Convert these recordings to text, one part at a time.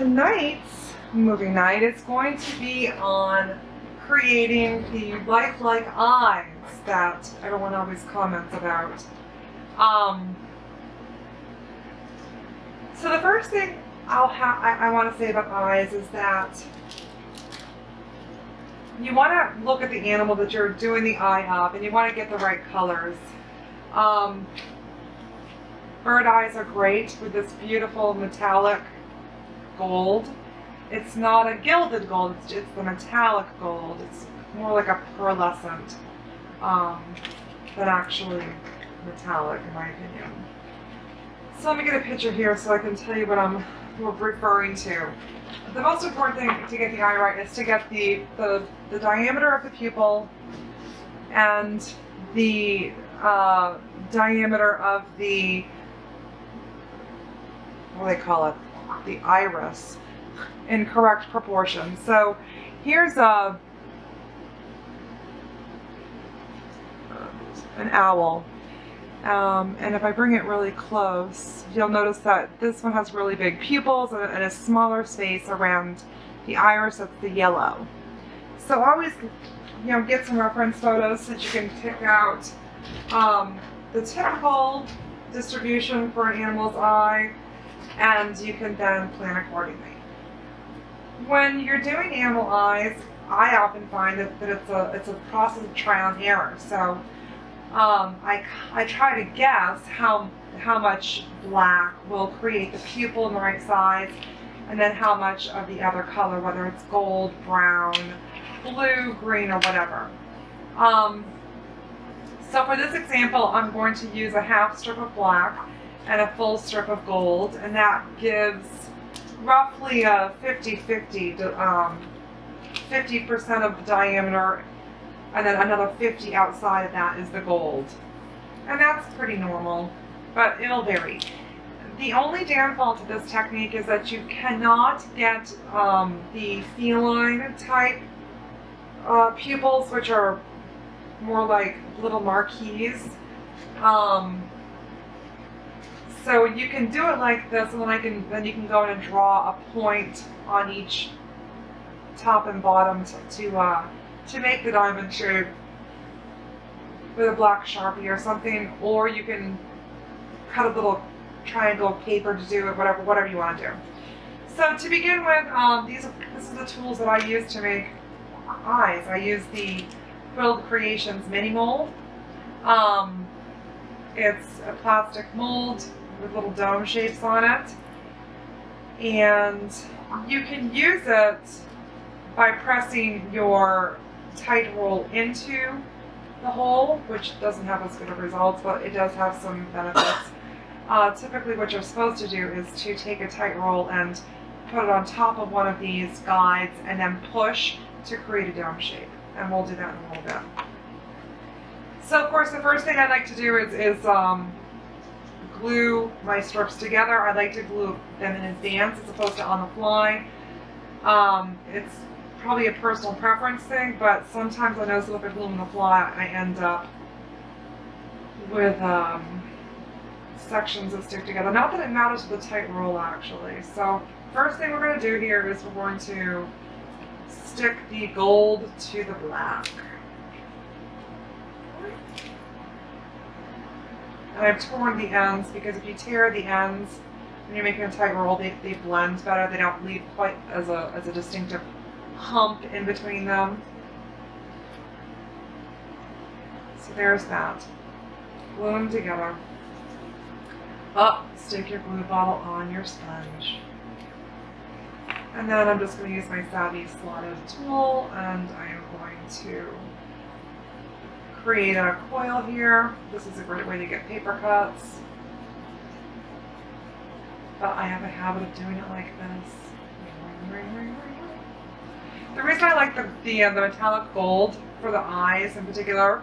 tonight's movie night is going to be on creating the lifelike eyes that everyone always comments about. So the first thing I want to say about eyes is that you want to look at the animal that you're doing the eye of, and you want to get the right colors. Bird eyes are great with this beautiful metallic gold. It's not a gilded gold, it's the metallic gold. It's more like a pearlescent than actually metallic, in my opinion. So let me get a picture here so I can tell you what I'm referring to. The most important thing to get the eye right is to get the diameter of the pupil and the diameter of the, what do they call it, the iris, in correct proportion. So here's an owl. And if I bring it really close, you'll notice that this one has really big pupils and a smaller space around the iris. That's the yellow. So always, get some reference photos so that you can pick out the typical distribution for an animal's eye, and you can then plan accordingly. When you're doing animal eyes, I often find that it's a process of trial and error. So I try to guess how much black will create the pupil in the right size, and then how much of the other color, whether it's gold, brown, blue, green, or whatever. So for this example, I'm going to use a half strip of black and a full strip of gold, and that gives roughly a 50-50, 50% of the diameter, and then another 50 outside of that is the gold. And that's pretty normal, but it'll vary. The only downfall to this technique is that you cannot get the feline type pupils, which are more like little marquees. So you can do it like this, and then you can go in and draw a point on each top and bottom to make the diamond shape with a black Sharpie or something, or you can cut a little triangle of paper to do it, whatever you want to do. So to begin with, this is the tools that I use to make eyes. I use the Quilling Creations mini mold. It's a plastic mold with little dome shapes on it, and you can use it by pressing your tight roll into the hole, which doesn't have as good of results, but it does have some benefits. Typically what you're supposed to do is to take a tight roll and put it on top of one of these guides and then push to create a dome shape, and we'll do that in a little bit. So of course the first thing I like to do is glue my strips together. I like to glue them in advance as opposed to on the fly. It's probably a personal preference thing, but sometimes I notice that if I glue them on the fly, I end up with sections that stick together. Not that it matters with the tight roll, actually. So first thing we're going to do here is we're going to stick the gold to the black. And I've torn the ends because if you tear the ends when you're making a tight roll, they blend better. They don't leave quite as a distinctive hump in between them. So there's that. Glue them together. Stick your glue bottle on your sponge. And then I'm just going to use my savvy slotted tool, and I am going to create a coil here. This is a great way to get paper cuts, but I have a habit of doing it like this. The reason I like the metallic gold for the eyes in particular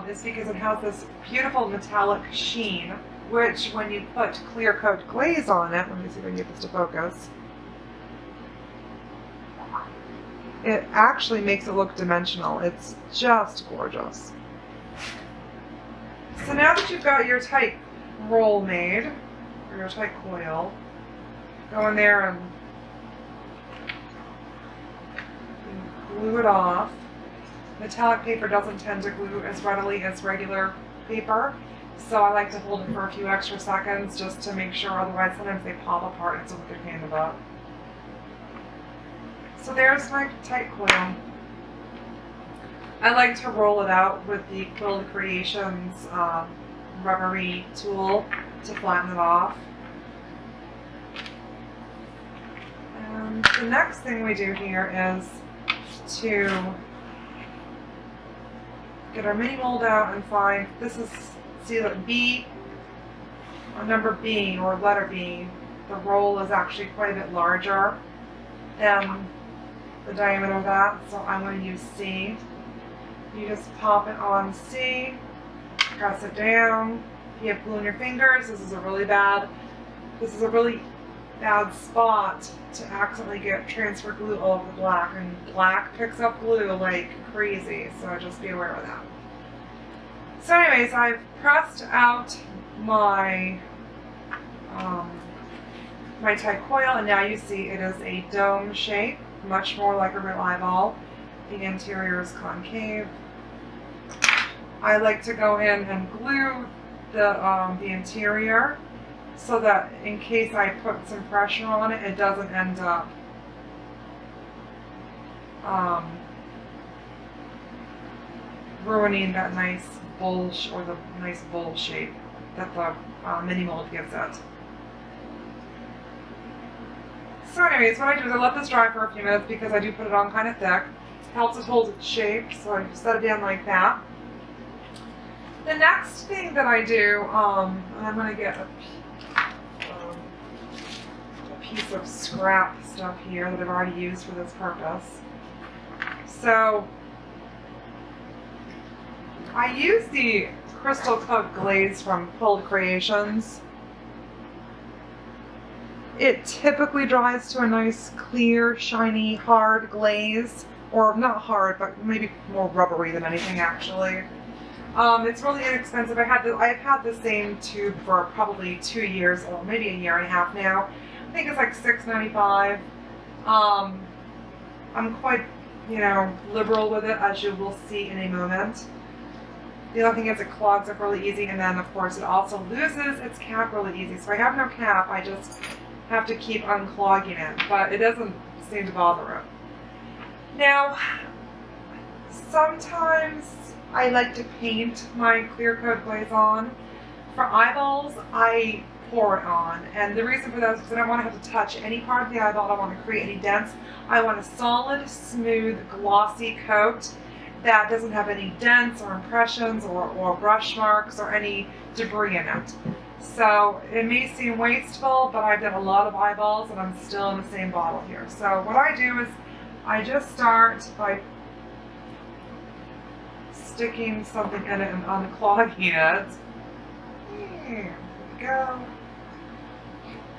is because it has this beautiful metallic sheen, which when you put clear coat glaze on it, let me see if I can get this to focus, it actually makes it look dimensional. It's just gorgeous. So now that you've got your tight roll made, or your tight coil, go in there and glue it off. Metallic paper doesn't tend to glue as readily as regular paper, so I like to hold it for a few extra seconds just to make sure, otherwise sometimes they pop apart and so with your hand about. So there's my tight coil. I like to roll it out with the Quill Creations rubbery tool to flatten it off. And the next thing we do here is to get our mini mold out and find, this is, see that B, or number B, or letter B, the roll is actually quite a bit larger than the diameter of that, so I'm going to use C. You just pop it on C, press it down. If you have glue in your fingers, this is a really bad spot to accidentally get transfer glue all over the black, and black picks up glue like crazy, so just be aware of that. So anyways, I've pressed out my my tight coil, and now you see it is a dome shape, much more like a real eyeball. The interior is concave. I like to go in and glue the interior so that in case I put some pressure on it, it doesn't end up ruining that nice bowl or the nice bowl shape that the mini mold gives it. So anyways, what I do is I let this dry for a few minutes because I do put it on kind of thick. It helps it hold its shape, so I set it down like that. The next thing that I do, and I'm going to get a piece of scrap stuff here that I've already used for this purpose. So I use the Crystal Coat Glaze from Quill Creations. It typically dries to a nice, clear, shiny, hard glaze, or not hard, but maybe more rubbery than anything actually. It's really inexpensive. I've had the same tube for probably 2 years, or maybe a year and a half now. I think it's like $6.95. I'm quite, liberal with it, as you will see in a moment. The other thing is it clogs up really easy, and then of course it also loses its cap really easy. So I have no cap, I just have to keep unclogging it, but it doesn't seem to bother it. Now, sometimes I like to paint my clear coat glaze on. For eyeballs, I pour it on, and the reason for that is because I don't want to have to touch any part of the eyeball. I don't want to create any dents. I want a solid, smooth, glossy coat that doesn't have any dents or impressions or brush marks or any debris in it. So it may seem wasteful, but I've done a lot of eyeballs and I'm still in the same bottle here. So what I do is I just start by sticking something in it and unclogging it. There we go.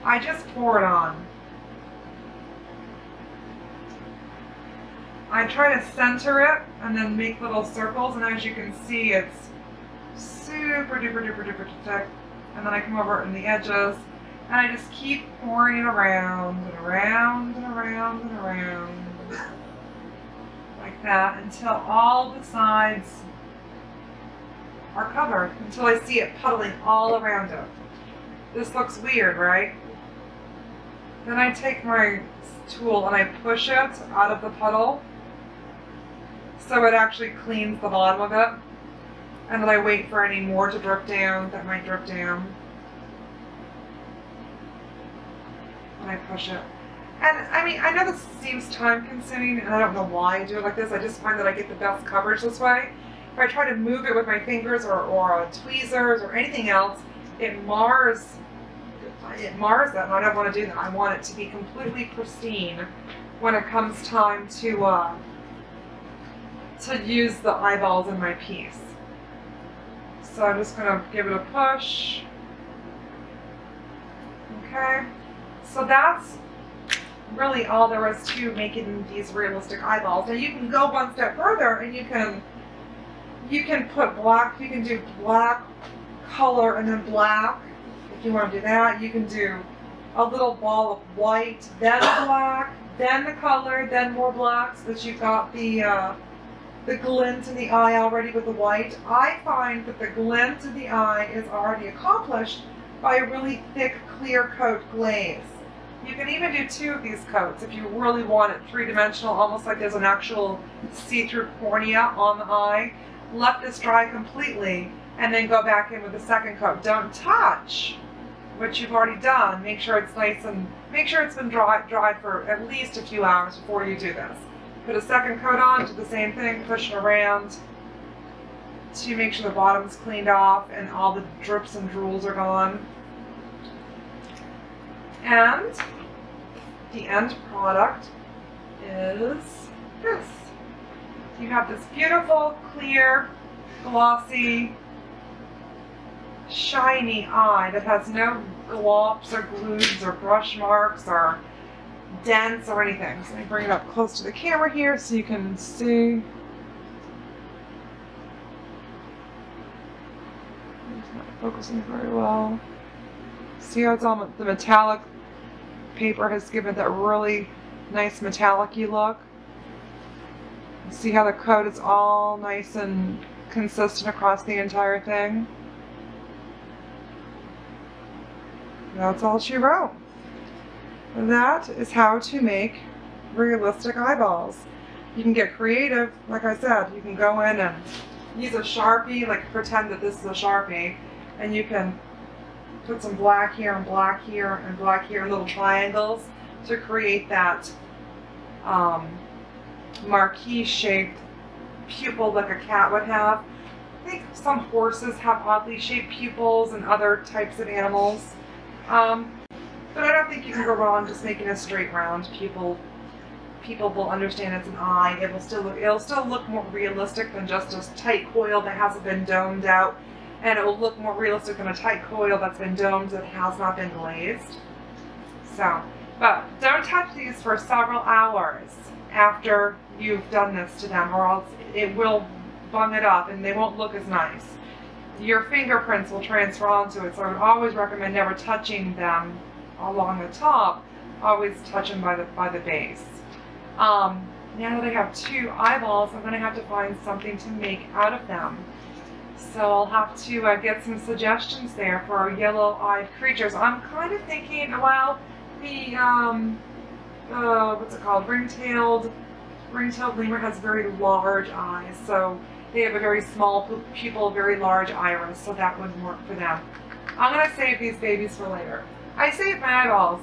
I just pour it on. I try to center it and then make little circles, and as you can see, it's super duper duper duper thick. And then I come over it in the edges, and I just keep pouring it around and around and around and around like that until all the sides are covered, until I see it puddling all around it. This looks weird, right? Then I take my tool and I push it out of the puddle so it actually cleans the bottom of it. And then I wait for any more to drip down that might drip down. And I push it. And I mean, I know this seems time consuming and I don't know why I do it like this. I just find that I get the best coverage this way. If I try to move it with my fingers or tweezers or anything else, it mars that, and I don't want to do that. I want it to be completely pristine when it comes time to use the eyeballs in my piece. So I'm just going to give it a push. Okay, so that's really all there is to making these realistic eyeballs. Now you can go one step further and you can put black, you can do black color and then black. If you want to do that, you can do a little ball of white, then black, then the color, then more black, so that you've got the glint in the eye already with the white. I find that the glint in the eye is already accomplished by a really thick, clear coat glaze. You can even do 2 of these coats if you really want it three-dimensional, almost like there's an actual see-through cornea on the eye. Let this dry completely, and then go back in with the second coat. Don't touch what you've already done. Make sure it's nice and make sure it's been dried for at least a few hours before you do this. Put a second coat on, do the same thing, push it around to make sure the bottom's cleaned off and all the drips and drools are gone. And the end product is this. You have this beautiful, clear, glossy, shiny eye that has no glops or glues or brush marks or dents or anything. So let me bring it up close to the camera here so you can see. It's not focusing very well. See how it's all the metallic paper has given that really nice metallic-y look. See how the coat is all nice and consistent across the entire thing. That's all she wrote. That is how to make realistic eyeballs. You can get creative, like I said. You can go in and use a Sharpie, like pretend that this is a Sharpie, and you can put some black here and black here and black here, little triangles, to create that marquee-shaped pupil like a cat would have. I think some horses have oddly shaped pupils and other types of animals. But I don't think you can go wrong just making a straight round pupil. People will understand it's an eye. It'll still look more realistic than just a tight coil that hasn't been domed out, and it will look more realistic than a tight coil that's been domed that has not been glazed. So, but don't touch these for several hours after you've done this to them, or else it will bung it up and they won't look as nice. Your fingerprints will transfer onto it, so I would always recommend never touching them along the top. Always touch them by the base. Now that I have 2 eyeballs, I'm going to have to find something to make out of them. So I'll have to get some suggestions there for our yellow-eyed creatures. I'm kind of thinking, well, the what's it called? Ring-tailed lemur has very large eyes, so they have a very small pupil, very large iris, so that wouldn't work for them. I'm going to save these babies for later. I saved my eyeballs.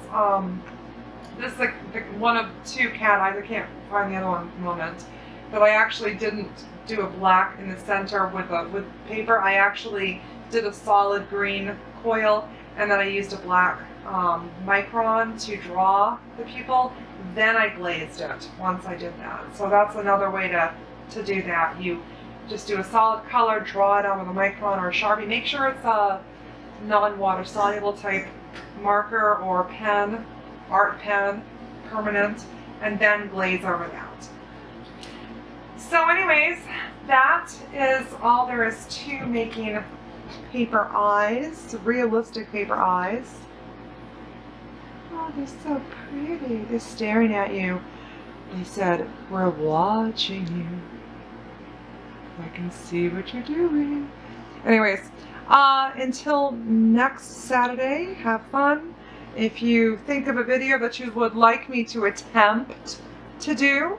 This is like one of 2 cat eyes. I can't find the other one at the moment. But I actually didn't do a black in the center with paper. I actually did a solid green coil, and then I used a black micron to draw the pupil. Then I glazed it once I did that. So that's another way to do that. You just do a solid color, draw it on with a micron or a Sharpie. Make sure it's a non-water soluble type marker or pen, art pen, permanent, and then glaze over that. So anyways, that is all there is to making paper eyes, realistic paper eyes. Oh, they're so pretty. They're staring at you. They said, "We're watching you. I can see what you're doing." Anyways, until next Saturday, have fun. If you think of a video that you would like me to attempt to do,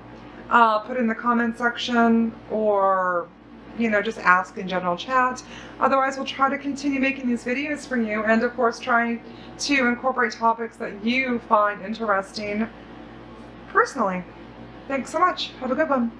put it in the comment section, or just ask in general chat. Otherwise, we'll try to continue making these videos for you, and of course trying to incorporate topics that you find interesting personally. Thanks so much. Have a good one.